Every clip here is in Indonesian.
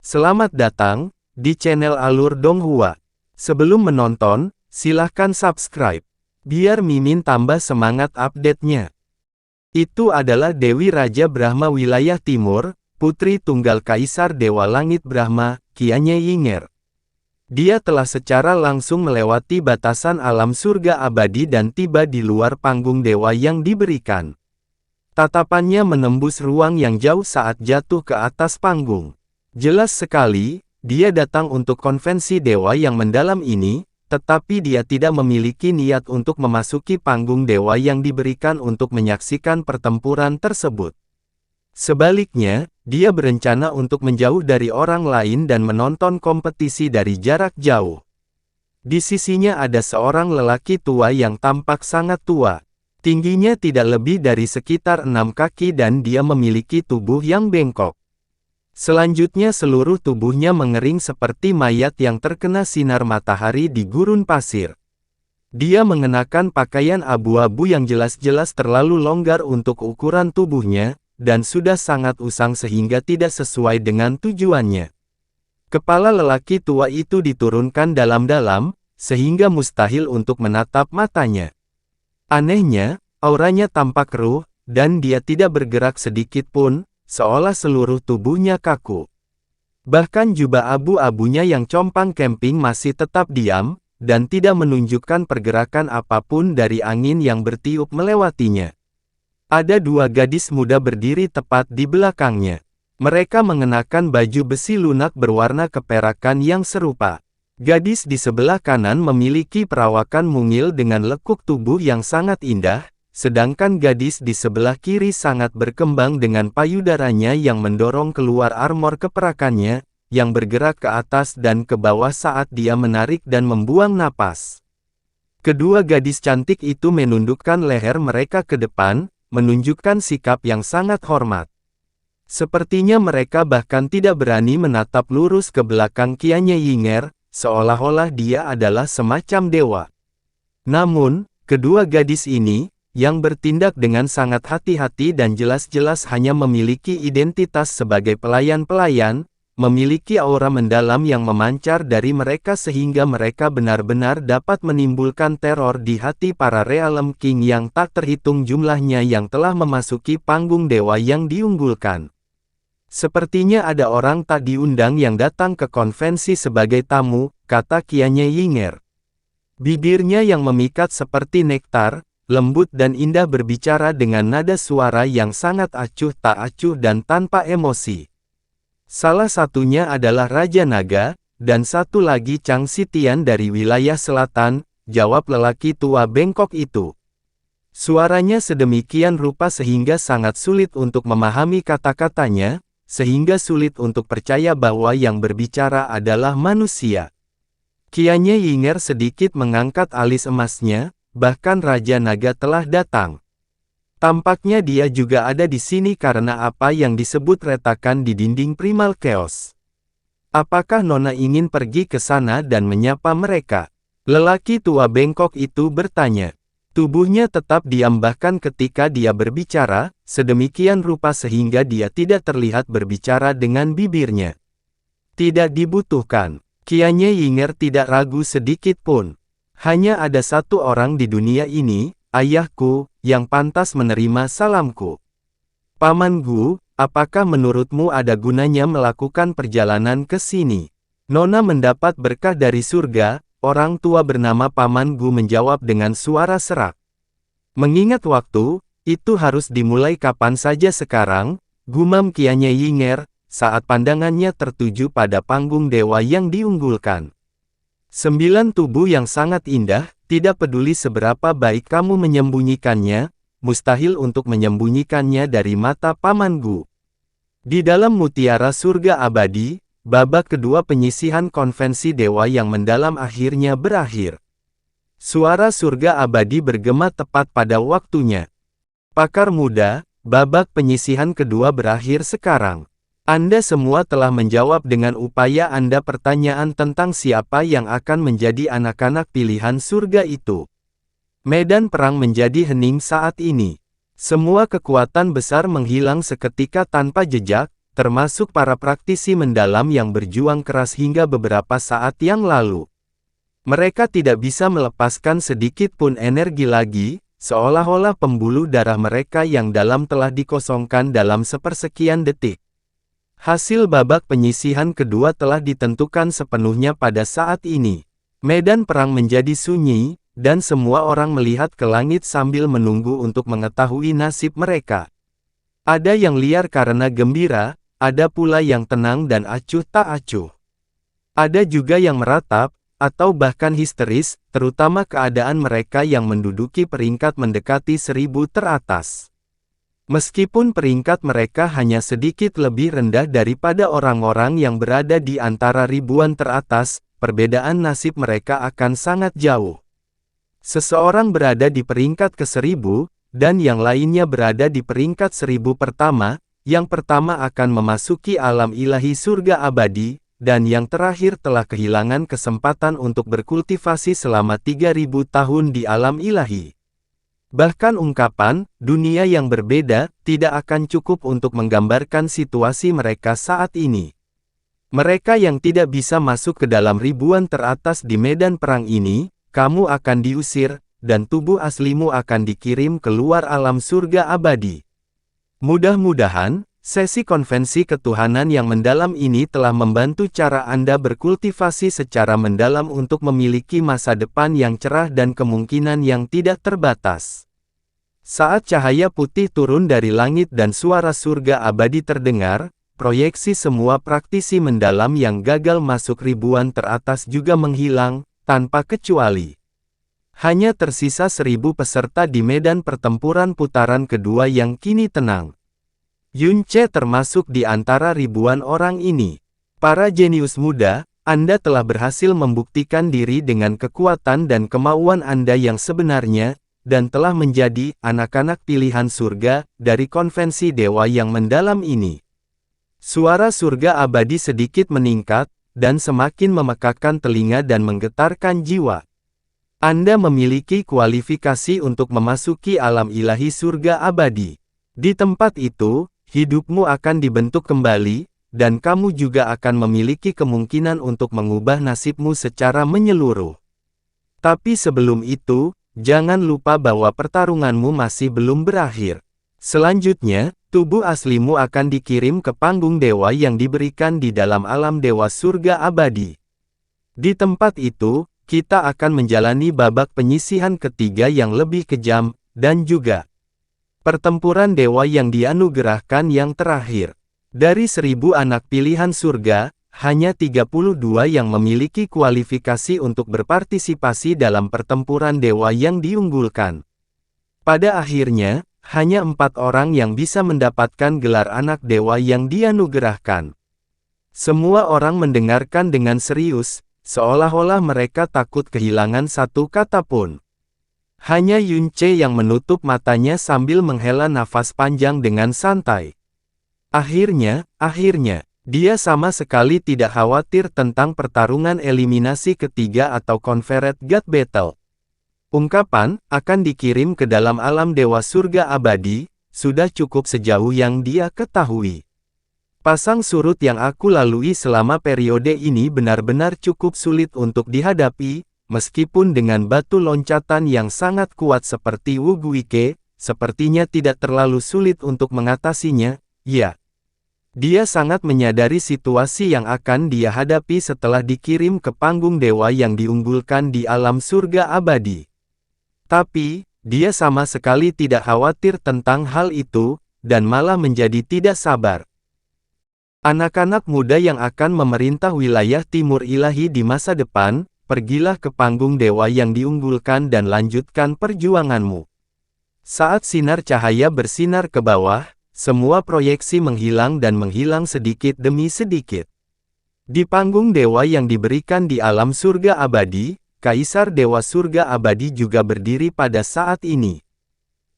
Selamat datang di channel Alur Donghua. Sebelum menonton, silahkan subscribe, biar Mimin tambah semangat update-nya. Itu adalah Dewi Raja Brahma Wilayah Timur, putri tunggal Kaisar Dewa Langit Brahma, Kianye Yinger. Dia telah secara langsung melewati batasan alam surga abadi dan tiba di luar panggung dewa yang diberikan. Tatapannya menembus ruang yang jauh saat jatuh ke atas panggung. Jelas sekali, dia datang untuk konvensi dewa yang mendalam ini, tetapi dia tidak memiliki niat untuk memasuki panggung dewa yang diberikan untuk menyaksikan pertempuran tersebut. Sebaliknya, dia berencana untuk menjauh dari orang lain dan menonton kompetisi dari jarak jauh. Di sisinya ada seorang lelaki tua yang tampak sangat tua. Tingginya tidak lebih dari sekitar 6 kaki dan dia memiliki tubuh yang bengkok. Selanjutnya seluruh tubuhnya mengering seperti mayat yang terkena sinar matahari di gurun pasir. Dia mengenakan pakaian abu-abu yang jelas-jelas terlalu longgar untuk ukuran tubuhnya, dan sudah sangat usang sehingga tidak sesuai dengan tujuannya. Kepala lelaki tua itu diturunkan dalam-dalam, sehingga mustahil untuk menatap matanya. Anehnya, auranya tampak keruh, dan dia tidak bergerak sedikit pun, seolah seluruh tubuhnya kaku. Bahkan jubah abu-abunya yang compang camping masih tetap diam, dan tidak menunjukkan pergerakan apapun dari angin yang bertiup melewatinya. Ada dua gadis muda berdiri tepat di belakangnya. Mereka mengenakan baju besi lunak berwarna keperakan yang serupa. Gadis di sebelah kanan memiliki perawakan mungil dengan lekuk tubuh yang sangat indah, sedangkan gadis di sebelah kiri sangat berkembang dengan payudaranya yang mendorong keluar armor keperakannya, yang bergerak ke atas dan ke bawah saat dia menarik dan membuang napas. Kedua gadis cantik itu menundukkan leher mereka ke depan, menunjukkan sikap yang sangat hormat. Sepertinya mereka bahkan tidak berani menatap lurus ke belakang Kianye Yinger, seolah-olah dia adalah semacam dewa. Namun, kedua gadis ini, yang bertindak dengan sangat hati-hati dan jelas-jelas hanya memiliki identitas sebagai pelayan-pelayan, memiliki aura mendalam yang memancar dari mereka sehingga mereka benar-benar dapat menimbulkan teror di hati para Realm King yang tak terhitung jumlahnya yang telah memasuki panggung dewa yang diunggulkan. Sepertinya ada orang tak diundang yang datang ke konvensi sebagai tamu, kata Kianye Yinger. Bibirnya yang memikat seperti nektar, lembut dan indah berbicara dengan nada suara yang sangat acuh tak acuh dan tanpa emosi. Salah satunya adalah Raja Naga, dan satu lagi Chang Sitian dari wilayah selatan, jawab lelaki tua bengkok itu. Suaranya sedemikian rupa sehingga sangat sulit untuk memahami kata-katanya, sehingga sulit untuk percaya bahwa yang berbicara adalah manusia. Kianye Yinger sedikit mengangkat alis emasnya, bahkan Raja Naga telah datang. Tampaknya dia juga ada di sini karena apa yang disebut retakan di dinding Primal Chaos. Apakah Nona ingin pergi ke sana dan menyapa mereka? Lelaki tua bengkok itu bertanya. Tubuhnya tetap diam bahkan ketika dia berbicara, sedemikian rupa sehingga dia tidak terlihat berbicara dengan bibirnya. Tidak dibutuhkan. Kianye Yinger tidak ragu sedikit pun. Hanya ada satu orang di dunia ini, ayahku, yang pantas menerima salamku. Paman Gu, apakah menurutmu ada gunanya melakukan perjalanan ke sini? Nona mendapat berkah dari surga, orang tua bernama Paman Gu menjawab dengan suara serak. Mengingat waktu, itu harus dimulai kapan saja sekarang, gumam Kianye Yinger, saat pandangannya tertuju pada panggung dewa yang diunggulkan. 9 tubuh yang sangat indah, tidak peduli seberapa baik kamu menyembunyikannya, mustahil untuk menyembunyikannya dari mata Paman Gu. Di dalam mutiara surga abadi, babak kedua penyisihan konvensi dewa yang mendalam akhirnya berakhir. Suara surga abadi bergema tepat pada waktunya. Pakar muda, babak penyisihan kedua berakhir sekarang. Anda semua telah menjawab dengan upaya Anda pertanyaan tentang siapa yang akan menjadi anak-anak pilihan surga itu. Medan perang menjadi hening saat ini. Semua kekuatan besar menghilang seketika tanpa jejak, termasuk para praktisi mendalam yang berjuang keras hingga beberapa saat yang lalu. Mereka tidak bisa melepaskan sedikit pun energi lagi, seolah-olah pembuluh darah mereka yang dalam telah dikosongkan dalam sepersekian detik. Hasil babak penyisihan kedua telah ditentukan sepenuhnya pada saat ini. Medan perang menjadi sunyi, dan semua orang melihat ke langit sambil menunggu untuk mengetahui nasib mereka. Ada yang liar karena gembira, ada pula yang tenang dan acuh tak acuh. Ada juga yang meratap, atau bahkan histeris, terutama keadaan mereka yang menduduki peringkat mendekati 1000 teratas. Meskipun peringkat mereka hanya sedikit lebih rendah daripada orang-orang yang berada di antara ribuan teratas, perbedaan nasib mereka akan sangat jauh. Seseorang berada di peringkat ke-1000, dan yang lainnya berada di peringkat 1000 pertama, yang pertama akan memasuki alam ilahi surga abadi, dan yang terakhir telah kehilangan kesempatan untuk berkultivasi selama 3000 tahun di alam ilahi. Bahkan ungkapan, dunia yang berbeda, tidak akan cukup untuk menggambarkan situasi mereka saat ini. Mereka yang tidak bisa masuk ke dalam ribuan teratas di medan perang ini, kamu akan diusir, dan tubuh aslimu akan dikirim keluar alam surga abadi. Mudah-mudahan, sesi konvensi ketuhanan yang mendalam ini telah membantu cara Anda berkultivasi secara mendalam untuk memiliki masa depan yang cerah dan kemungkinan yang tidak terbatas. Saat cahaya putih turun dari langit dan suara surga abadi terdengar, proyeksi semua praktisi mendalam yang gagal masuk ribuan teratas juga menghilang, tanpa kecuali. Hanya tersisa 1000 peserta di medan pertempuran putaran kedua yang kini tenang. Yunce termasuk di antara ribuan orang ini. Para jenius muda, Anda telah berhasil membuktikan diri dengan kekuatan dan kemauan Anda yang sebenarnya, dan telah menjadi anak-anak pilihan surga dari konvensi dewa yang mendalam ini. Suara surga abadi sedikit meningkat, dan semakin memekakkan telinga dan menggetarkan jiwa. Anda memiliki kualifikasi untuk memasuki alam ilahi surga abadi. Di tempat itu, hidupmu akan dibentuk kembali, dan kamu juga akan memiliki kemungkinan untuk mengubah nasibmu secara menyeluruh. Tapi sebelum itu, jangan lupa bahwa pertarunganmu masih belum berakhir. Selanjutnya, tubuh aslimu akan dikirim ke panggung dewa yang diberikan di dalam alam dewa surga abadi. Di tempat itu, kita akan menjalani babak penyisihan ketiga yang lebih kejam, dan juga pertempuran dewa yang dianugerahkan yang terakhir. Dari 1000 anak pilihan surga, hanya 32 yang memiliki kualifikasi untuk berpartisipasi dalam pertempuran dewa yang diunggulkan. Pada akhirnya, hanya 4 orang yang bisa mendapatkan gelar anak dewa yang dianugerahkan. Semua orang mendengarkan dengan serius, seolah-olah mereka takut kehilangan satu kata pun. Hanya Yunce yang menutup matanya sambil menghela nafas panjang dengan santai. Akhirnya, dia sama sekali tidak khawatir tentang pertarungan eliminasi ketiga atau Confederate God Battle. Ungkapan, akan dikirim ke dalam alam dewa surga abadi, sudah cukup sejauh yang dia ketahui. Pasang surut yang aku lalui selama periode ini benar-benar cukup sulit untuk dihadapi, meskipun dengan batu loncatan yang sangat kuat seperti Wuguike, sepertinya tidak terlalu sulit untuk mengatasinya, ya. Dia sangat menyadari situasi yang akan dia hadapi setelah dikirim ke panggung dewa yang diunggulkan di alam surga abadi. Tapi, dia sama sekali tidak khawatir tentang hal itu, dan malah menjadi tidak sabar. Anak-anak muda yang akan memerintah wilayah timur ilahi di masa depan, pergilah ke panggung dewa yang diunggulkan dan lanjutkan perjuanganmu. Saat sinar cahaya bersinar ke bawah, semua proyeksi menghilang dan menghilang sedikit demi sedikit. Di panggung dewa yang diberikan di alam surga abadi, Kaisar Dewa Surga Abadi juga berdiri pada saat ini.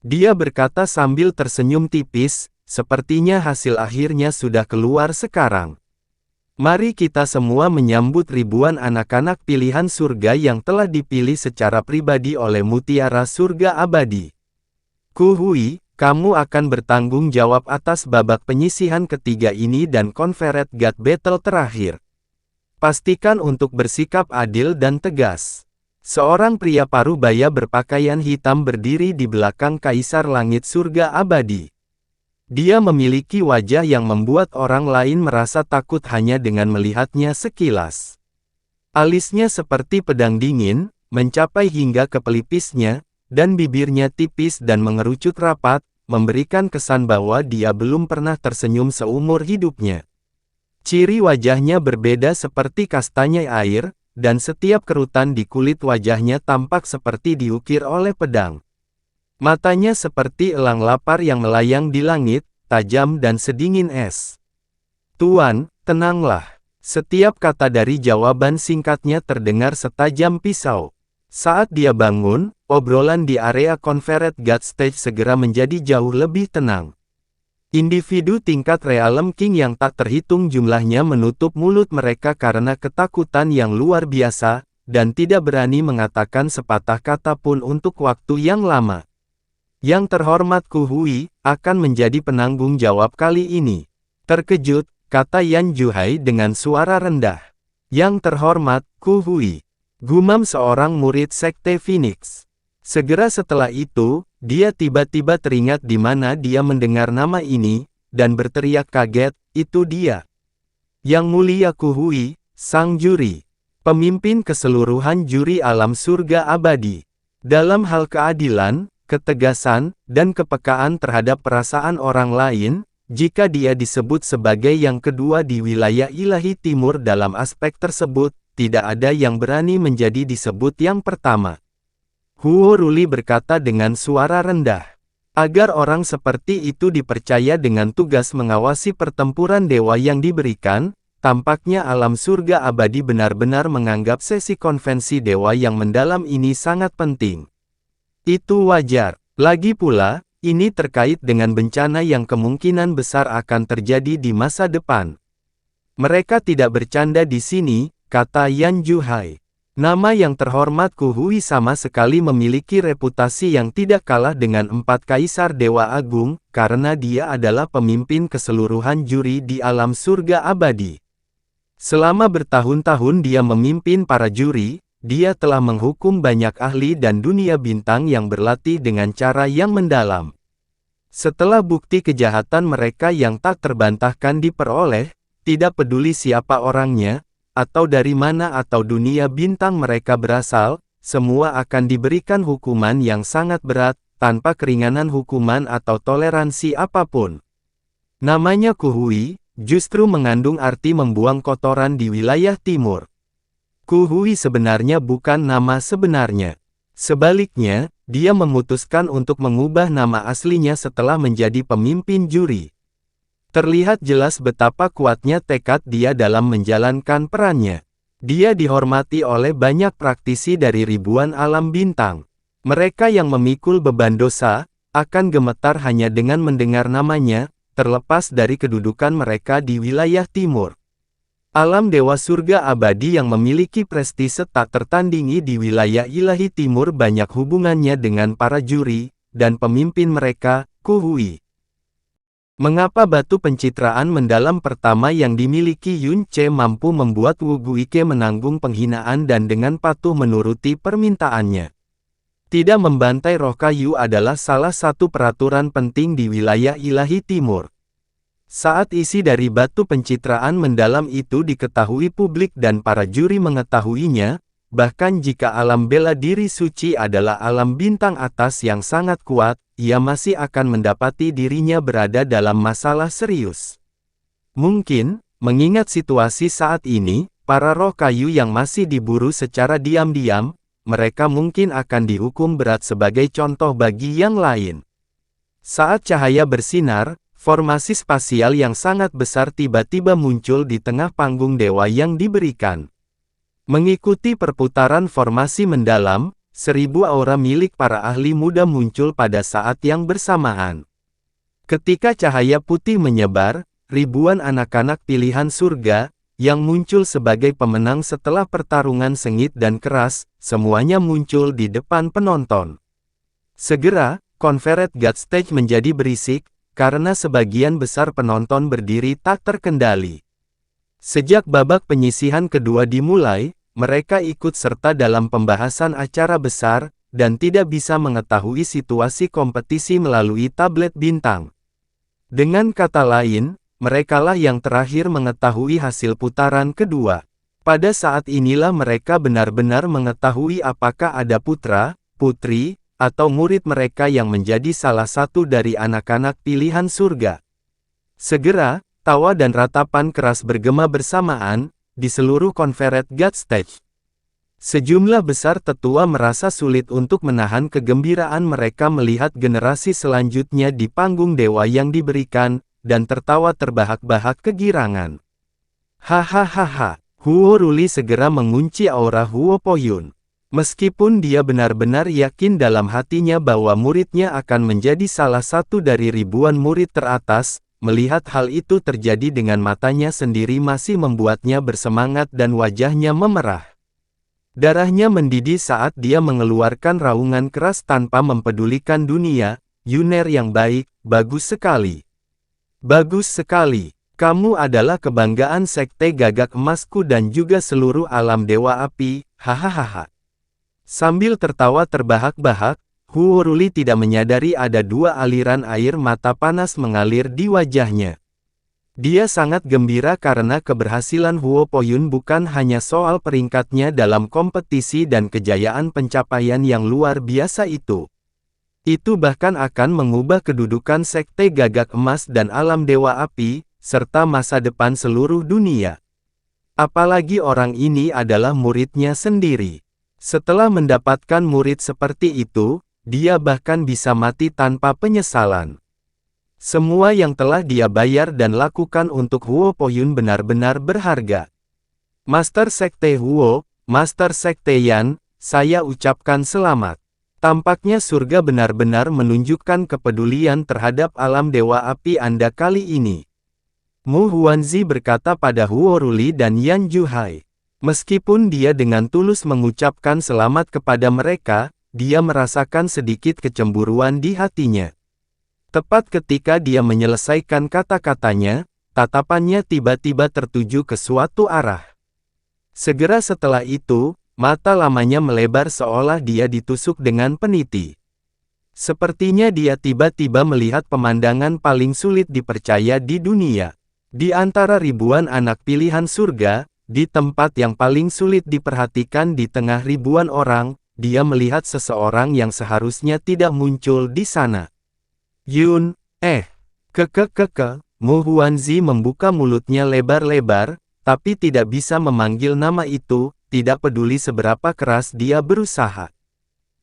Dia berkata sambil tersenyum tipis, sepertinya hasil akhirnya sudah keluar sekarang. Mari kita semua menyambut ribuan anak-anak pilihan surga yang telah dipilih secara pribadi oleh Mutiara Surga Abadi. Kuhui, kamu akan bertanggung jawab atas babak penyisihan ketiga ini dan Confederate God Battle terakhir. Pastikan untuk bersikap adil dan tegas. Seorang pria parubaya berpakaian hitam berdiri di belakang Kaisar Langit Surga Abadi. Dia memiliki wajah yang membuat orang lain merasa takut hanya dengan melihatnya sekilas. Alisnya seperti pedang dingin, mencapai hingga ke pelipisnya, dan bibirnya tipis dan mengerucut rapat, memberikan kesan bahwa dia belum pernah tersenyum seumur hidupnya. Ciri wajahnya berbeda seperti kastanya air, dan setiap kerutan di kulit wajahnya tampak seperti diukir oleh pedang. Matanya seperti elang lapar yang melayang di langit, tajam dan sedingin es. Tuan, tenanglah. Setiap kata dari jawaban singkatnya terdengar setajam pisau. Saat dia bangun, obrolan di area Confederate God Stage segera menjadi jauh lebih tenang. Individu tingkat Realm King yang tak terhitung jumlahnya menutup mulut mereka karena ketakutan yang luar biasa, dan tidak berani mengatakan sepatah kata pun untuk waktu yang lama. Yang terhormat Ku Hui, akan menjadi penanggung jawab kali ini. Terkejut, kata Yan Juhai dengan suara rendah. Yang terhormat, Ku Hui. Gumam seorang murid Sekte Phoenix. Segera setelah itu, dia tiba-tiba teringat di mana dia mendengar nama ini, dan berteriak kaget, itu dia. Yang mulia Ku Hui, sang juri. Pemimpin keseluruhan juri alam surga abadi. Dalam hal keadilan, ketegasan, dan kepekaan terhadap perasaan orang lain, jika dia disebut sebagai yang kedua di wilayah ilahi timur dalam aspek tersebut, tidak ada yang berani menjadi disebut yang pertama. Huo Ruli berkata dengan suara rendah. Agar orang seperti itu dipercaya dengan tugas mengawasi pertempuran dewa yang diberikan, tampaknya alam surga abadi benar-benar menganggap sesi konvensi dewa yang mendalam ini sangat penting. Itu wajar. Lagi pula, ini terkait dengan bencana yang kemungkinan besar akan terjadi di masa depan. Mereka tidak bercanda di sini, kata Yan Juhai. Nama yang terhormat Ku Hui sama sekali memiliki reputasi yang tidak kalah dengan 4 kaisar dewa agung, karena dia adalah pemimpin keseluruhan juri di alam surga abadi. Selama bertahun-tahun dia memimpin para juri, dia telah menghukum banyak ahli dan dunia bintang yang berlatih dengan cara yang mendalam. Setelah bukti kejahatan mereka yang tak terbantahkan diperoleh, tidak peduli siapa orangnya, atau dari mana atau dunia bintang mereka berasal, semua akan diberikan hukuman yang sangat berat, tanpa keringanan hukuman atau toleransi apapun. Namanya Ku Hui, justru mengandung arti membuang kotoran di wilayah timur. Ku Hui sebenarnya bukan nama sebenarnya. Sebaliknya, dia memutuskan untuk mengubah nama aslinya setelah menjadi pemimpin juri. Terlihat jelas betapa kuatnya tekad dia dalam menjalankan perannya. Dia dihormati oleh banyak praktisi dari ribuan alam bintang. Mereka yang memikul beban dosa, akan gemetar hanya dengan mendengar namanya, terlepas dari kedudukan mereka di wilayah timur. Alam Dewa Surga Abadi yang memiliki prestise tak tertandingi di wilayah ilahi timur banyak hubungannya dengan para juri, dan pemimpin mereka, Ku Hui. Mengapa batu pencitraan mendalam pertama yang dimiliki Yun Ce mampu membuat Wu Guike menanggung penghinaan dan dengan patuh menuruti permintaannya? Tidak membantai roh kayu adalah salah satu peraturan penting di wilayah ilahi timur. Saat isi dari batu pencitraan mendalam itu diketahui publik dan para juri mengetahuinya, bahkan jika alam bela diri suci adalah alam bintang atas yang sangat kuat, ia masih akan mendapati dirinya berada dalam masalah serius. Mungkin, mengingat situasi saat ini, para roh kayu yang masih diburu secara diam-diam, mereka mungkin akan dihukum berat sebagai contoh bagi yang lain. Saat cahaya bersinar, formasi spasial yang sangat besar tiba-tiba muncul di tengah panggung dewa yang diberikan. Mengikuti perputaran formasi mendalam, 1000 aura milik para ahli muda muncul pada saat yang bersamaan. Ketika cahaya putih menyebar, ribuan anak-anak pilihan surga, yang muncul sebagai pemenang setelah pertarungan sengit dan keras, semuanya muncul di depan penonton. Segera, Conference God Stage menjadi berisik, karena sebagian besar penonton berdiri tak terkendali. Sejak babak penyisihan kedua dimulai, mereka ikut serta dalam pembahasan acara besar, dan tidak bisa mengetahui situasi kompetisi melalui tablet bintang. Dengan kata lain, merekalah yang terakhir mengetahui hasil putaran kedua. Pada saat inilah mereka benar-benar mengetahui apakah ada putra, putri, atau murid mereka yang menjadi salah satu dari anak-anak pilihan surga. Segera, tawa dan ratapan keras bergema bersamaan, di seluruh Conference God Stage. Sejumlah besar tetua merasa sulit untuk menahan kegembiraan mereka melihat generasi selanjutnya di panggung dewa yang diberikan, dan tertawa terbahak-bahak kegirangan. Hahaha. Huo Ruli segera mengunci aura Huo Poyun. Meskipun dia benar-benar yakin dalam hatinya bahwa muridnya akan menjadi salah satu dari ribuan murid teratas, melihat hal itu terjadi dengan matanya sendiri masih membuatnya bersemangat dan wajahnya memerah. Darahnya mendidih saat dia mengeluarkan raungan keras tanpa mempedulikan dunia. Yuner yang baik, bagus sekali. Bagus sekali. Kamu adalah kebanggaan Sekte Gagak Emasku dan juga seluruh alam Dewa Api, hahaha. Sambil tertawa terbahak-bahak, Huo Ruli tidak menyadari ada dua aliran air mata panas mengalir di wajahnya. Dia sangat gembira karena keberhasilan Huo Poyun bukan hanya soal peringkatnya dalam kompetisi dan kejayaan pencapaian yang luar biasa itu. Itu bahkan akan mengubah kedudukan Sekte Gagak Emas dan alam Dewa Api, serta masa depan seluruh dunia. Apalagi orang ini adalah muridnya sendiri. Setelah mendapatkan murid seperti itu, dia bahkan bisa mati tanpa penyesalan. Semua yang telah dia bayar dan lakukan untuk Huo Poyun benar-benar berharga. Master Sekte Huo, Master Sekte Yan, saya ucapkan selamat. Tampaknya surga benar-benar menunjukkan kepedulian terhadap alam Dewa Api Anda kali ini. Mu Huanzi berkata pada Huo Ruli dan Yan Juhai. Meskipun dia dengan tulus mengucapkan selamat kepada mereka, dia merasakan sedikit kecemburuan di hatinya. Tepat ketika dia menyelesaikan kata-katanya, tatapannya tiba-tiba tertuju ke suatu arah. Segera setelah itu, mata lamanya melebar seolah dia ditusuk dengan peniti. Sepertinya dia tiba-tiba melihat pemandangan paling sulit dipercaya di dunia. Di antara ribuan anak pilihan surga, di tempat yang paling sulit diperhatikan di tengah ribuan orang, dia melihat seseorang yang seharusnya tidak muncul di sana. Yun, Mu Huanzi membuka mulutnya lebar-lebar, tapi tidak bisa memanggil nama itu, tidak peduli seberapa keras dia berusaha.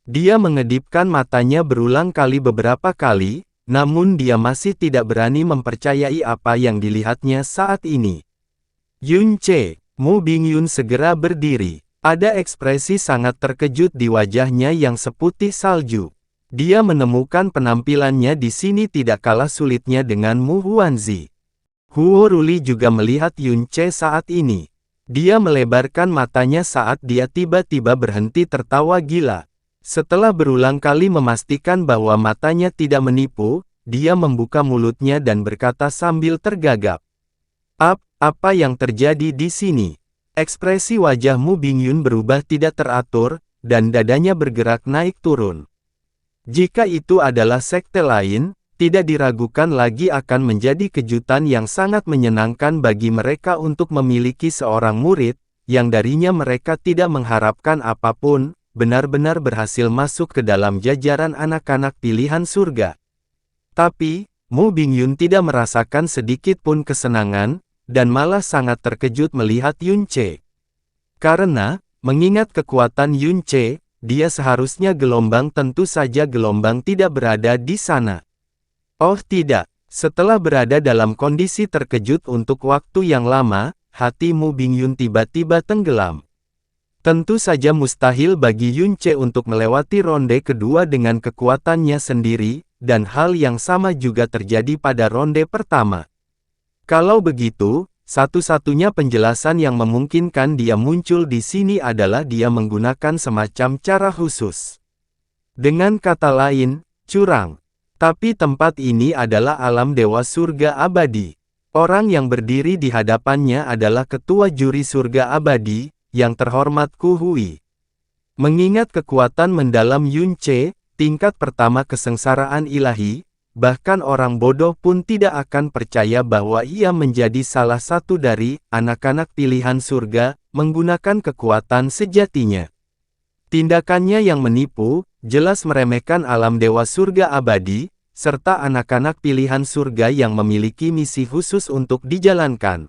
Dia mengedipkan matanya berulang kali beberapa kali, namun dia masih tidak berani mempercayai apa yang dilihatnya saat ini. Yun Ce, Mu Bingyun segera berdiri. Ada ekspresi sangat terkejut di wajahnya yang seputih salju. Dia menemukan penampilannya di sini tidak kalah sulitnya dengan Mu Huanzi. Huo Ruli juga melihat Yun Ce saat ini. Dia melebarkan matanya saat dia tiba-tiba berhenti tertawa gila. Setelah berulang kali memastikan bahwa matanya tidak menipu, dia membuka mulutnya dan berkata sambil tergagap. Apa yang terjadi di sini? Ekspresi wajah Mu Bingyun berubah tidak teratur, dan dadanya bergerak naik turun. Jika itu adalah sekte lain, tidak diragukan lagi akan menjadi kejutan yang sangat menyenangkan bagi mereka untuk memiliki seorang murid, yang darinya mereka tidak mengharapkan apapun, benar-benar berhasil masuk ke dalam jajaran anak-anak pilihan surga. Tapi, Mu Bingyun tidak merasakan sedikit pun kesenangan, dan malah sangat terkejut melihat Yun Ce. Karena, mengingat kekuatan Yun Ce, dia seharusnya gelombang tentu saja gelombang tidak berada di sana. Oh tidak, setelah berada dalam kondisi terkejut untuk waktu yang lama, hati Mu Bingyun tiba-tiba tenggelam. Tentu saja mustahil bagi Yun Ce untuk melewati ronde kedua dengan kekuatannya sendiri, dan hal yang sama juga terjadi pada ronde pertama. Kalau begitu, satu-satunya penjelasan yang memungkinkan dia muncul di sini adalah dia menggunakan semacam cara khusus. Dengan kata lain, Curang. Tapi tempat ini adalah alam dewa surga abadi. Orang yang berdiri di hadapannya adalah ketua juri surga abadi, yang terhormat Ku Hui. Mengingat kekuatan mendalam Yun Ce, tingkat pertama kesengsaraan ilahi, bahkan orang bodoh pun tidak akan percaya bahwa ia menjadi salah satu dari anak-anak pilihan surga, menggunakan kekuatan sejatinya. Tindakannya yang menipu, jelas meremehkan alam dewa surga abadi, serta anak-anak pilihan surga yang memiliki misi khusus untuk dijalankan.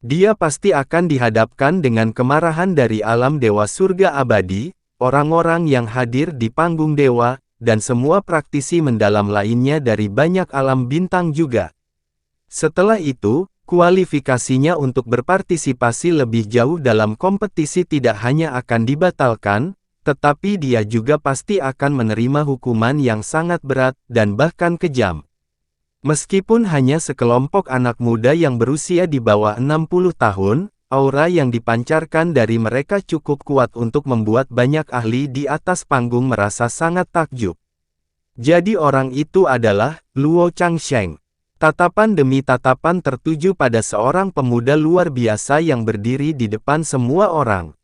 Dia pasti akan dihadapkan dengan kemarahan dari alam dewa surga abadi, orang-orang yang hadir di panggung dewa, dan semua praktisi mendalam lainnya dari banyak alam bintang juga. Setelah itu, kualifikasinya untuk berpartisipasi lebih jauh dalam kompetisi tidak hanya akan dibatalkan, tetapi dia juga pasti akan menerima hukuman yang sangat berat dan bahkan kejam. Meskipun hanya sekelompok anak muda yang berusia di bawah 60 tahun, aura yang dipancarkan dari mereka cukup kuat untuk membuat banyak ahli di atas panggung merasa sangat takjub. Jadi orang itu adalah Luo Changsheng. Tatapan demi tatapan tertuju pada seorang pemuda luar biasa yang berdiri di depan semua orang.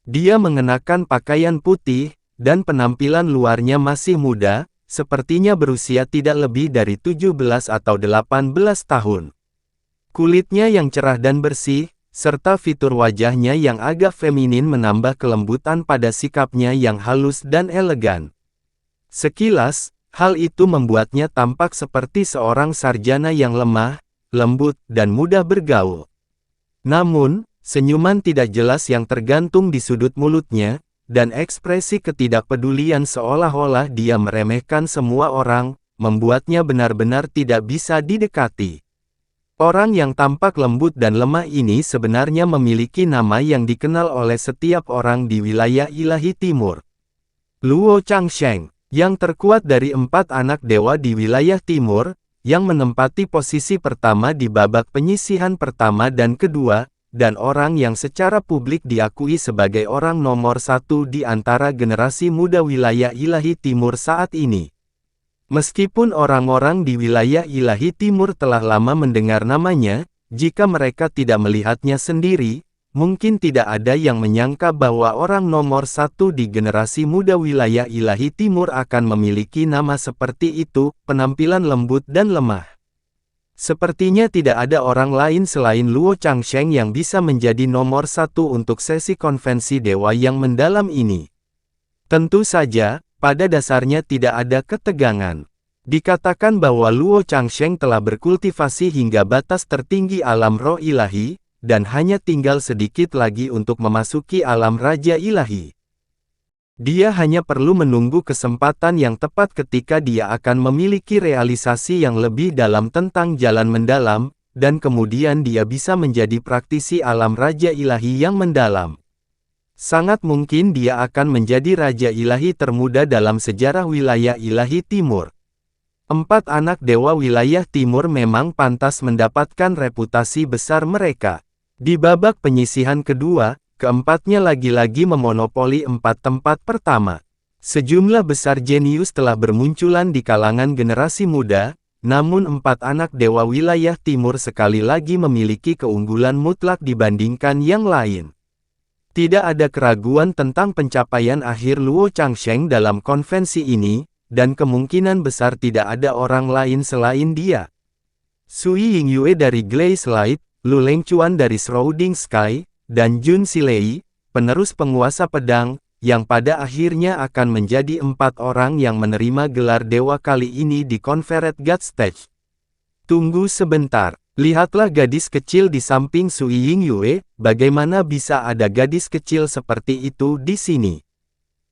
Dia mengenakan pakaian putih, dan penampilan luarnya masih muda, sepertinya berusia tidak lebih dari 17 atau 18 tahun. Kulitnya yang cerah dan bersih, serta fitur wajahnya yang agak feminin menambah kelembutan pada sikapnya yang halus dan elegan. Sekilas, hal itu membuatnya tampak seperti seorang sarjana yang lemah, lembut, dan mudah bergaul. Namun, senyuman tidak jelas yang tergantung di sudut mulutnya, dan ekspresi ketidakpedulian seolah-olah dia meremehkan semua orang, membuatnya benar-benar tidak bisa didekati. Orang yang tampak lembut dan lemah ini sebenarnya memiliki nama yang dikenal oleh setiap orang di wilayah ilahi timur. Luo Changsheng, yang terkuat dari 4 anak dewa di wilayah timur, yang menempati posisi pertama di babak penyisihan pertama dan kedua, dan orang yang secara publik diakui sebagai orang nomor 1 di antara generasi muda wilayah ilahi timur saat ini. Meskipun orang-orang di wilayah ilahi timur telah lama mendengar namanya, jika mereka tidak melihatnya sendiri, mungkin tidak ada yang menyangka bahwa orang nomor 1 di generasi muda wilayah ilahi timur akan memiliki nama seperti itu, penampilan lembut dan lemah. Sepertinya tidak ada orang lain selain Luo Changsheng yang bisa menjadi nomor 1 untuk sesi konvensi dewa yang mendalam ini. Tentu saja, pada dasarnya tidak ada ketegangan. Dikatakan bahwa Luo Changsheng telah berkultivasi hingga batas tertinggi alam roh ilahi, dan hanya tinggal sedikit lagi untuk memasuki alam raja ilahi. Dia hanya perlu menunggu kesempatan yang tepat ketika dia akan memiliki realisasi yang lebih dalam tentang jalan mendalam, dan kemudian dia bisa menjadi praktisi alam raja ilahi yang mendalam. Sangat mungkin dia akan menjadi raja ilahi termuda dalam sejarah wilayah ilahi timur. 4 anak dewa wilayah timur memang pantas mendapatkan reputasi besar mereka. Di babak penyisihan kedua, keempatnya lagi-lagi memonopoli 4 tempat pertama. Sejumlah besar jenius telah bermunculan di kalangan generasi muda, namun 4 anak dewa wilayah timur sekali lagi memiliki keunggulan mutlak dibandingkan yang lain. Tidak ada keraguan tentang pencapaian akhir Luo Changsheng dalam konvensi ini, dan kemungkinan besar tidak ada orang lain selain dia. Sui Yingyue dari Glaze Light, Lu Lengchuan dari Shrouding Sky, dan Jun Silei, penerus penguasa pedang, yang pada akhirnya akan menjadi 4 orang yang menerima gelar dewa kali ini di Confederate God Stage. Tunggu sebentar, lihatlah gadis kecil di samping Sui Yingyue, bagaimana bisa ada gadis kecil seperti itu di sini?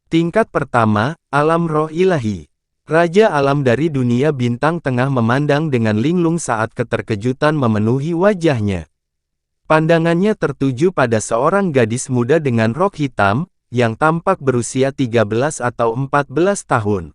Tingkat pertama, alam roh ilahi. Raja alam dari dunia bintang tengah memandang dengan linglung saat keterkejutan memenuhi wajahnya. Pandangannya tertuju pada seorang gadis muda dengan rok hitam, yang tampak berusia 13 atau 14 tahun.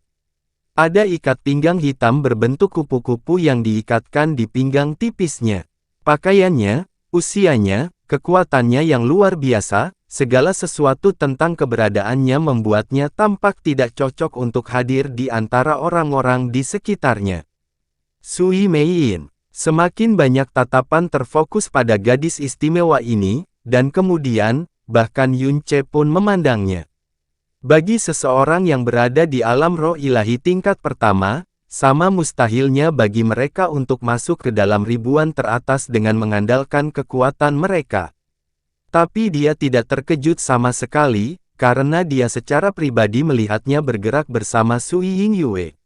Ada ikat pinggang hitam berbentuk kupu-kupu yang diikatkan di pinggang tipisnya. Pakaiannya, usianya, kekuatannya yang luar biasa, segala sesuatu tentang keberadaannya membuatnya tampak tidak cocok untuk hadir di antara orang-orang di sekitarnya. Sui Meiyin. Semakin banyak tatapan terfokus pada gadis istimewa ini, dan kemudian, bahkan Yun Che pun memandangnya. Bagi seseorang yang berada di alam roh ilahi tingkat pertama, sama mustahilnya bagi mereka untuk masuk ke dalam ribuan teratas dengan mengandalkan kekuatan mereka. Tapi dia tidak terkejut sama sekali, karena dia secara pribadi melihatnya bergerak bersama Sui Yingyue.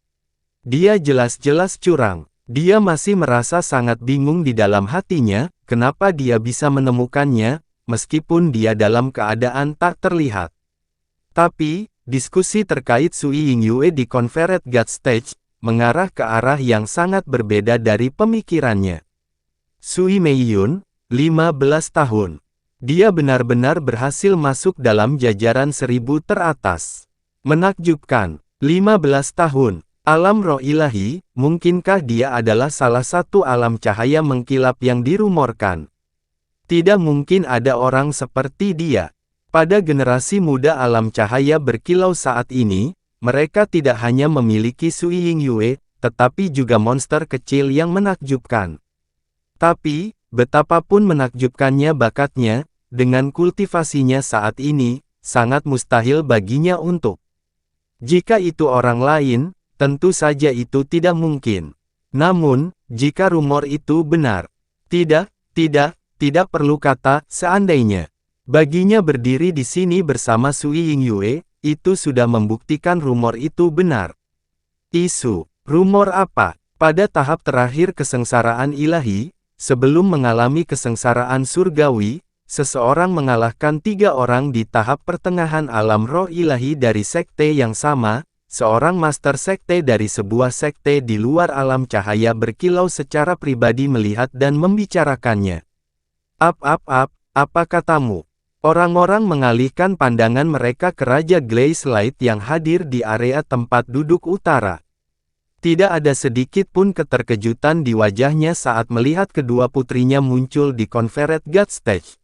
Dia jelas-jelas curang. Dia masih merasa sangat bingung di dalam hatinya, kenapa dia bisa menemukannya, meskipun dia dalam keadaan tak terlihat. Tapi, diskusi terkait Sui Yingyue di Confederate God Stage, mengarah ke arah yang sangat berbeda dari pemikirannya. Sui Meiyin, 15 tahun. Dia benar-benar berhasil masuk dalam jajaran 1000 teratas. Menakjubkan, 15 tahun. Alam roh ilahi, mungkinkah dia adalah salah satu alam cahaya mengkilap yang dirumorkan? Tidak mungkin ada orang seperti dia. Pada generasi muda alam cahaya berkilau saat ini, mereka tidak hanya memiliki Sui Yingyue, tetapi juga monster kecil yang menakjubkan. Tapi, betapapun menakjubkannya bakatnya, dengan kultivasinya saat ini, sangat mustahil baginya untuk. Jika itu orang lain, tentu saja itu tidak mungkin. Namun, jika rumor itu benar, tidak perlu kata seandainya. Baginya berdiri di sini bersama Sui Yingyue, itu sudah membuktikan rumor itu benar. Isu, rumor apa? Pada tahap terakhir kesengsaraan ilahi, sebelum mengalami kesengsaraan surgawi, seseorang mengalahkan 3 orang di tahap pertengahan alam roh ilahi dari sekte yang sama. Seorang master sekte dari sebuah sekte di luar alam cahaya berkilau secara pribadi melihat dan membicarakannya. Apa katamu? Orang-orang mengalihkan pandangan mereka ke Raja Glaze Light yang hadir di area tempat duduk utara. Tidak ada sedikit pun keterkejutan di wajahnya saat melihat kedua putrinya muncul di Confederate God Stage.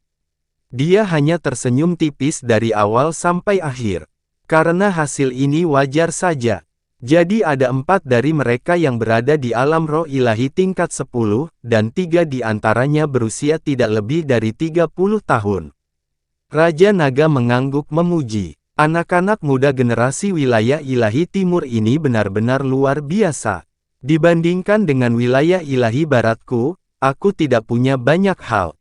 Dia hanya tersenyum tipis dari awal sampai akhir. Karena hasil ini wajar saja. Jadi ada 4 dari mereka yang berada di alam roh ilahi tingkat 10, dan 3 di antaranya berusia tidak lebih dari 30 tahun. Raja Naga mengangguk memuji. Anak-anak muda generasi wilayah ilahi timur ini benar-benar luar biasa. Dibandingkan dengan wilayah ilahi baratku, aku tidak punya banyak hal.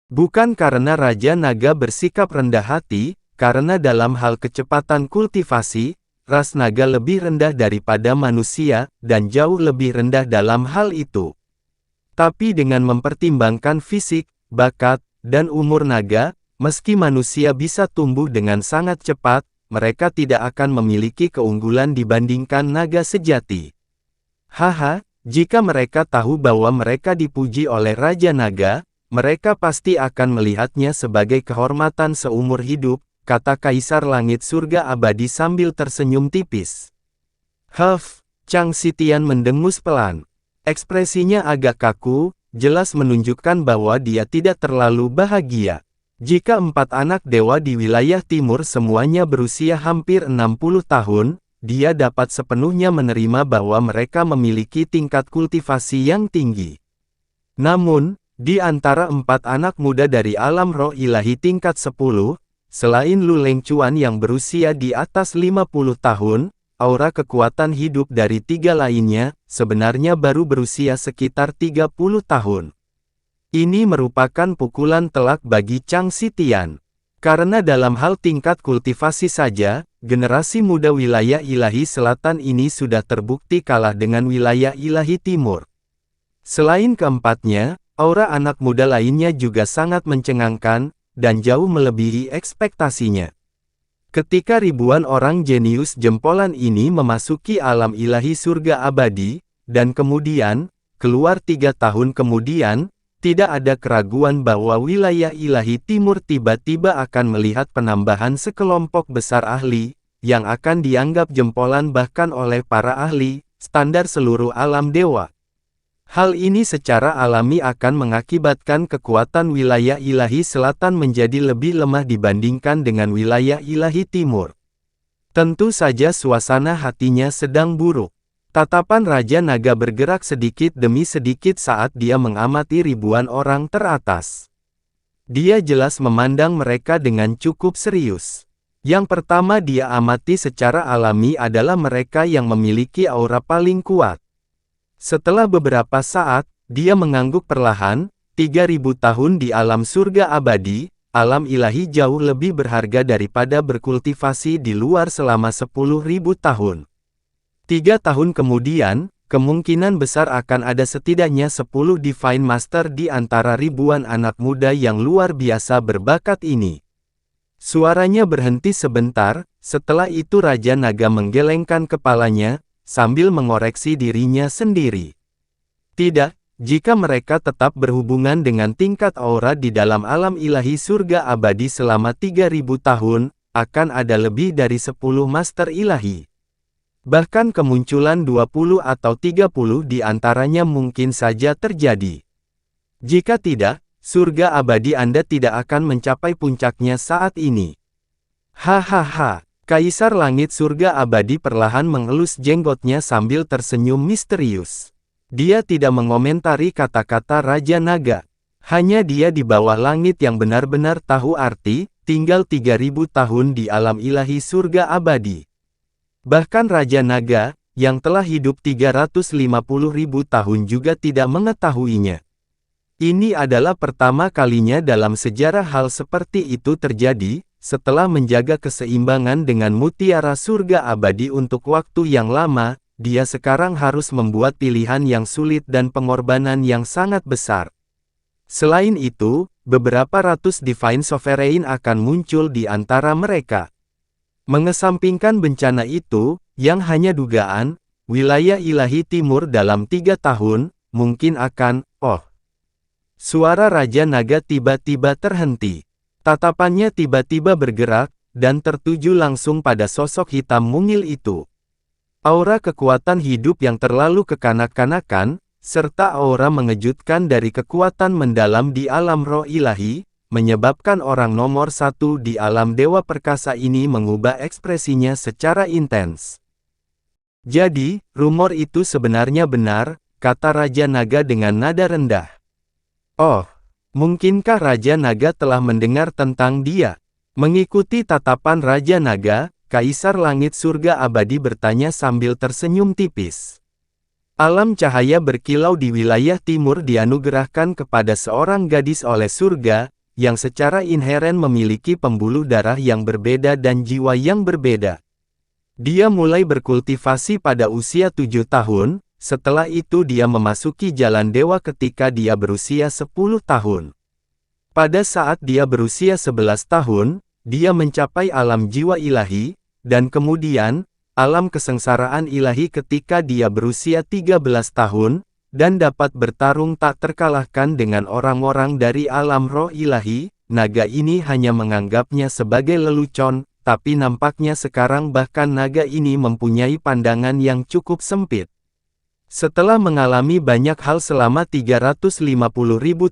Bukan karena Raja Naga bersikap rendah hati, karena dalam hal kecepatan kultivasi, ras naga lebih rendah daripada manusia, dan jauh lebih rendah dalam hal itu. Tapi dengan mempertimbangkan fisik, bakat, dan umur naga, meski manusia bisa tumbuh dengan sangat cepat, mereka tidak akan memiliki keunggulan dibandingkan naga sejati. Haha, jika mereka tahu bahwa mereka dipuji oleh Raja Naga, mereka pasti akan melihatnya sebagai kehormatan seumur hidup, kata Kaisar Langit Surga Abadi sambil tersenyum tipis. Chang Xitian mendengus pelan. Ekspresinya agak kaku, jelas menunjukkan bahwa dia tidak terlalu bahagia. Jika 4 anak dewa di wilayah timur semuanya berusia hampir 60 tahun, dia dapat sepenuhnya menerima bahwa mereka memiliki tingkat kultivasi yang tinggi. Namun, di antara 4 anak muda dari alam roh ilahi tingkat 10, selain Lu Lengcuan yang berusia di atas 50 tahun, aura kekuatan hidup dari 3 lainnya, sebenarnya baru berusia sekitar 30 tahun. Ini merupakan pukulan telak bagi Chang Xitian. Karena dalam hal tingkat kultivasi saja, generasi muda wilayah ilahi selatan ini sudah terbukti kalah dengan wilayah ilahi timur. Selain keempatnya, aura anak muda lainnya juga sangat mencengangkan, dan jauh melebihi ekspektasinya. Ketika ribuan orang jenius jempolan ini memasuki alam ilahi surga abadi, dan kemudian, keluar 3 tahun kemudian, tidak ada keraguan bahwa wilayah ilahi timur tiba-tiba akan melihat penambahan sekelompok besar ahli, yang akan dianggap jempolan bahkan oleh para ahli, standar seluruh alam dewa. Hal ini secara alami akan mengakibatkan kekuatan wilayah ilahi selatan menjadi lebih lemah dibandingkan dengan wilayah ilahi timur. Tentu saja suasana hatinya sedang buruk. Tatapan Raja Naga bergerak sedikit demi sedikit saat dia mengamati ribuan orang teratas. Dia jelas memandang mereka dengan cukup serius. Yang pertama dia amati secara alami adalah mereka yang memiliki aura paling kuat. Setelah beberapa saat, dia mengangguk perlahan, 3.000 tahun di alam surga abadi, alam ilahi jauh lebih berharga daripada berkultivasi di luar selama 10.000 tahun. 3 tahun kemudian, kemungkinan besar akan ada setidaknya 10 Divine Master di antara ribuan anak muda yang luar biasa berbakat ini. Suaranya berhenti sebentar, setelah itu Raja Naga menggelengkan kepalanya, sambil mengoreksi dirinya sendiri. Tidak, jika mereka tetap berhubungan dengan tingkat aura di dalam alam ilahi surga abadi selama 3.000 tahun, akan ada lebih dari 10 master ilahi. Bahkan kemunculan 20 atau 30 di antaranya mungkin saja terjadi. Jika tidak, surga abadi Anda tidak akan mencapai puncaknya saat ini. Hahaha. Kaisar Langit Surga Abadi perlahan mengelus jenggotnya sambil tersenyum misterius. Dia tidak mengomentari kata-kata Raja Naga. Hanya dia di bawah langit yang benar-benar tahu arti, tinggal 3.000 tahun di alam ilahi surga abadi. Bahkan Raja Naga, yang telah hidup 350.000 tahun juga tidak mengetahuinya. Ini adalah pertama kalinya dalam sejarah hal seperti itu terjadi. Setelah menjaga keseimbangan dengan mutiara surga abadi untuk waktu yang lama, dia sekarang harus membuat pilihan yang sulit dan pengorbanan yang sangat besar. Selain itu, beberapa ratus Divine Sovereign akan muncul di antara mereka. Mengesampingkan bencana itu, yang hanya dugaan, wilayah ilahi timur dalam 3 tahun, mungkin akan, Suara Raja Naga tiba-tiba terhenti. Tatapannya tiba-tiba bergerak, dan tertuju langsung pada sosok hitam mungil itu. Aura kekuatan hidup yang terlalu kekanak-kanakan, serta aura mengejutkan dari kekuatan mendalam di alam roh ilahi, menyebabkan orang nomor 1 di alam dewa perkasa ini mengubah ekspresinya secara intens. Jadi, rumor itu sebenarnya benar, kata Raja Naga dengan nada rendah. Mungkinkah Raja Naga telah mendengar tentang dia? Mengikuti tatapan Raja Naga, Kaisar Langit Surga Abadi bertanya sambil tersenyum tipis. Alam cahaya berkilau di wilayah timur dianugerahkan kepada seorang gadis oleh surga, yang secara inheren memiliki pembuluh darah yang berbeda dan jiwa yang berbeda. Dia mulai berkultivasi pada usia 7 tahun, setelah itu dia memasuki jalan dewa ketika dia berusia 10 tahun. Pada saat dia berusia 11 tahun, dia mencapai alam jiwa ilahi, dan kemudian, alam kesengsaraan ilahi ketika dia berusia 13 tahun, dan dapat bertarung tak terkalahkan dengan orang-orang dari alam roh ilahi. Naga ini hanya menganggapnya sebagai lelucon, tapi nampaknya sekarang bahkan naga ini mempunyai pandangan yang cukup sempit. Setelah mengalami banyak hal selama 350.000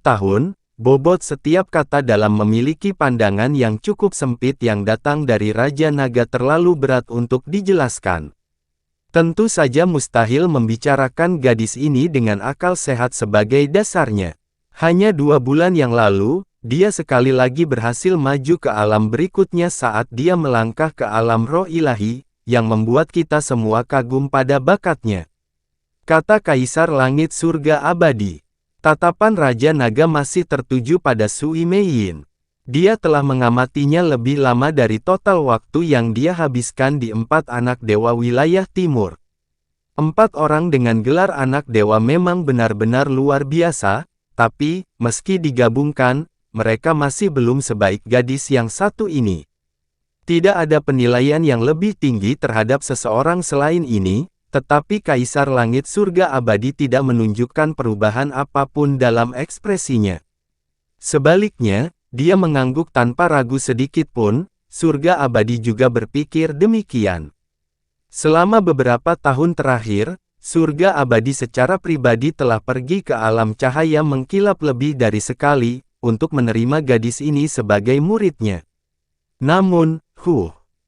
tahun, bobot setiap kata dalam memiliki pandangan yang cukup sempit yang datang dari Raja Naga terlalu berat untuk dijelaskan. Tentu saja mustahil membicarakan gadis ini dengan akal sehat sebagai dasarnya. Hanya 2 bulan yang lalu, dia sekali lagi berhasil maju ke alam berikutnya saat dia melangkah ke alam roh ilahi, yang membuat kita semua kagum pada bakatnya. Kata Kaisar Langit Surga Abadi. Tatapan Raja Naga masih tertuju pada Sui Meiyin. Dia telah mengamatinya lebih lama dari total waktu yang dia habiskan di 4 anak dewa wilayah timur. 4 orang dengan gelar anak dewa memang benar-benar luar biasa, tapi, meski digabungkan, mereka masih belum sebaik gadis yang satu ini. Tidak ada penilaian yang lebih tinggi terhadap seseorang selain ini, tetapi Kaisar Langit Surga Abadi tidak menunjukkan perubahan apapun dalam ekspresinya. Sebaliknya, dia mengangguk tanpa ragu sedikit pun. Surga Abadi juga berpikir demikian. Selama beberapa tahun terakhir, surga abadi secara pribadi telah pergi ke alam cahaya mengkilap lebih dari sekali, untuk menerima gadis ini sebagai muridnya. Namun,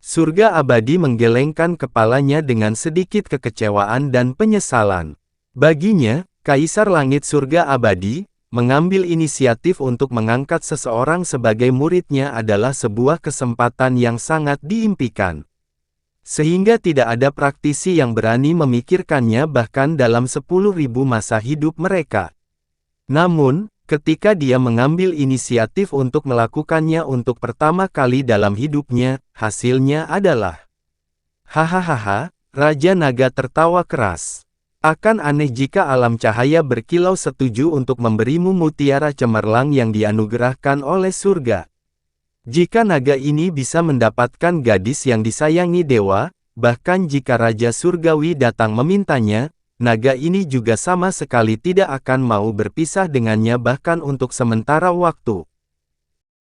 surga abadi menggelengkan kepalanya dengan sedikit kekecewaan dan penyesalan. Baginya, Kaisar Langit Surga Abadi, mengambil inisiatif untuk mengangkat seseorang sebagai muridnya adalah sebuah kesempatan yang sangat diimpikan. Sehingga tidak ada praktisi yang berani memikirkannya bahkan dalam 10.000 masa hidup mereka. Namun, ketika dia mengambil inisiatif untuk melakukannya untuk pertama kali dalam hidupnya, hasilnya adalah hahaha, Raja Naga tertawa keras. Akan aneh jika alam cahaya berkilau setuju untuk memberimu mutiara cemerlang yang dianugerahkan oleh surga. Jika naga ini bisa mendapatkan gadis yang disayangi dewa, bahkan jika Raja Surgawi datang memintanya, naga ini juga sama sekali tidak akan mau berpisah dengannya bahkan untuk sementara waktu.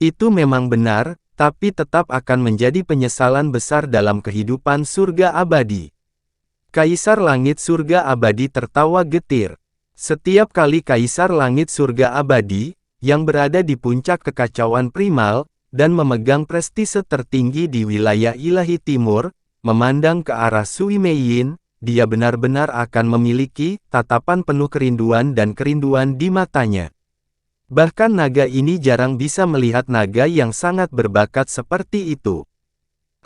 Itu memang benar, tapi tetap akan menjadi penyesalan besar dalam kehidupan surga abadi. Kaisar Langit Surga Abadi tertawa getir. Setiap kali Kaisar Langit Surga Abadi, yang berada di puncak kekacauan primal, dan memegang prestise tertinggi di wilayah ilahi timur, memandang ke arah Sui Meiyin, dia benar-benar akan memiliki tatapan penuh kerinduan dan kerinduan di matanya. Bahkan naga ini jarang bisa melihat naga yang sangat berbakat seperti itu.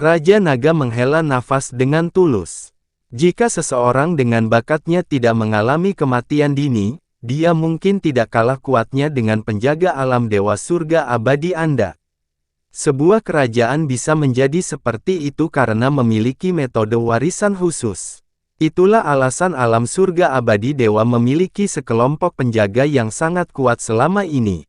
Raja Naga menghela nafas dengan tulus. Jika seseorang dengan bakatnya tidak mengalami kematian dini, dia mungkin tidak kalah kuatnya dengan penjaga alam dewa surga abadi Anda. Sebuah kerajaan bisa menjadi seperti itu karena memiliki metode warisan khusus. Itulah alasan alam surga abadi dewa memiliki sekelompok penjaga yang sangat kuat selama ini.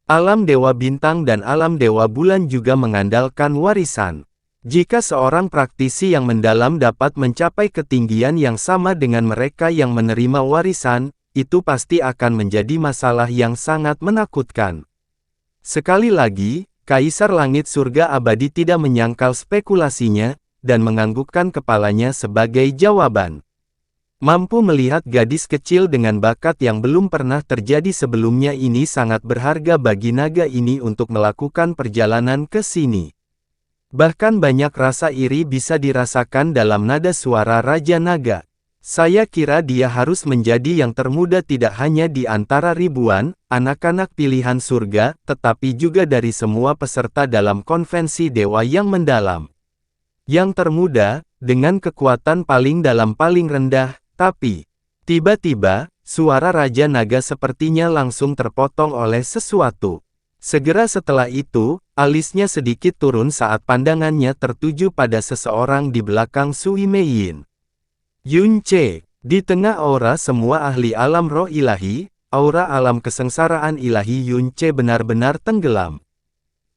Alam dewa bintang dan alam dewa bulan juga mengandalkan warisan. Jika seorang praktisi yang mendalam dapat mencapai ketinggian yang sama dengan mereka yang menerima warisan, itu pasti akan menjadi masalah yang sangat menakutkan. Sekali lagi, Kaisar Langit Surga Abadi tidak menyangkal spekulasinya, dan menganggukkan kepalanya sebagai jawaban. Mampu melihat gadis kecil dengan bakat yang belum pernah terjadi sebelumnya ini sangat berharga bagi naga ini untuk melakukan perjalanan ke sini. Bahkan banyak rasa iri bisa dirasakan dalam nada suara Raja Naga. Saya kira dia harus menjadi yang termuda tidak hanya di antara ribuan anak-anak pilihan surga, tetapi juga dari semua peserta dalam konvensi dewa yang mendalam. Yang termuda, dengan kekuatan paling dalam paling rendah, tapi tiba-tiba, suara Raja Naga sepertinya langsung terpotong oleh sesuatu. Segera setelah itu, alisnya sedikit turun saat pandangannya tertuju pada seseorang di belakang Sui Meiyin. Yun Ce, di tengah aura semua ahli alam roh ilahi, aura alam kesengsaraan ilahi Yun Ce benar-benar tenggelam.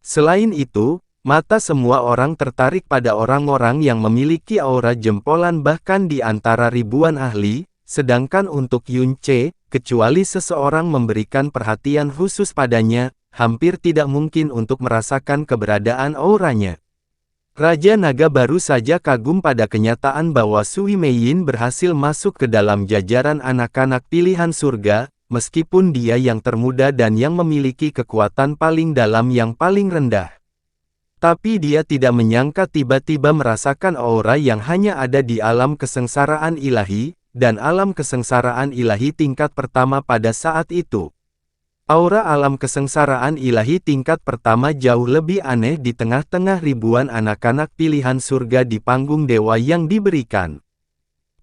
Selain itu, mata semua orang tertarik pada orang-orang yang memiliki aura jempolan bahkan di antara ribuan ahli, sedangkan untuk Yun Ce, kecuali seseorang memberikan perhatian khusus padanya, hampir tidak mungkin untuk merasakan keberadaan auranya. Raja Naga baru saja kagum pada kenyataan bahwa Sui Meiyin berhasil masuk ke dalam jajaran anak-anak pilihan surga, meskipun dia yang termuda dan yang memiliki kekuatan paling dalam yang paling rendah. Tapi dia tidak menyangka tiba-tiba merasakan aura yang hanya ada di alam kesengsaraan ilahi, dan alam kesengsaraan ilahi tingkat pertama pada saat itu. Aura alam kesengsaraan ilahi tingkat pertama jauh lebih aneh di tengah-tengah ribuan anak-anak pilihan surga di panggung dewa yang diberikan.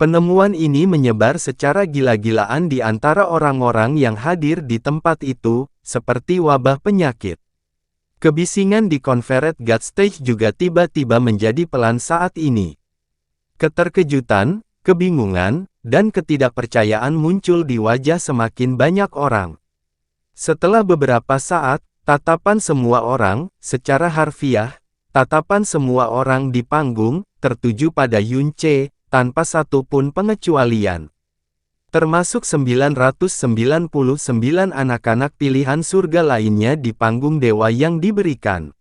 Penemuan ini menyebar secara gila-gilaan di antara orang-orang yang hadir di tempat itu, seperti wabah penyakit. Kebisingan di Confederate God Stage juga tiba-tiba menjadi pelan saat ini. Keterkejutan, kebingungan, dan ketidakpercayaan muncul di wajah semakin banyak orang. Setelah beberapa saat, tatapan semua orang, secara harfiah, tatapan semua orang di panggung, tertuju pada Yun Ce, tanpa satu pun pengecualian. Termasuk 999 anak-anak pilihan surga lainnya di panggung dewa yang diberikan.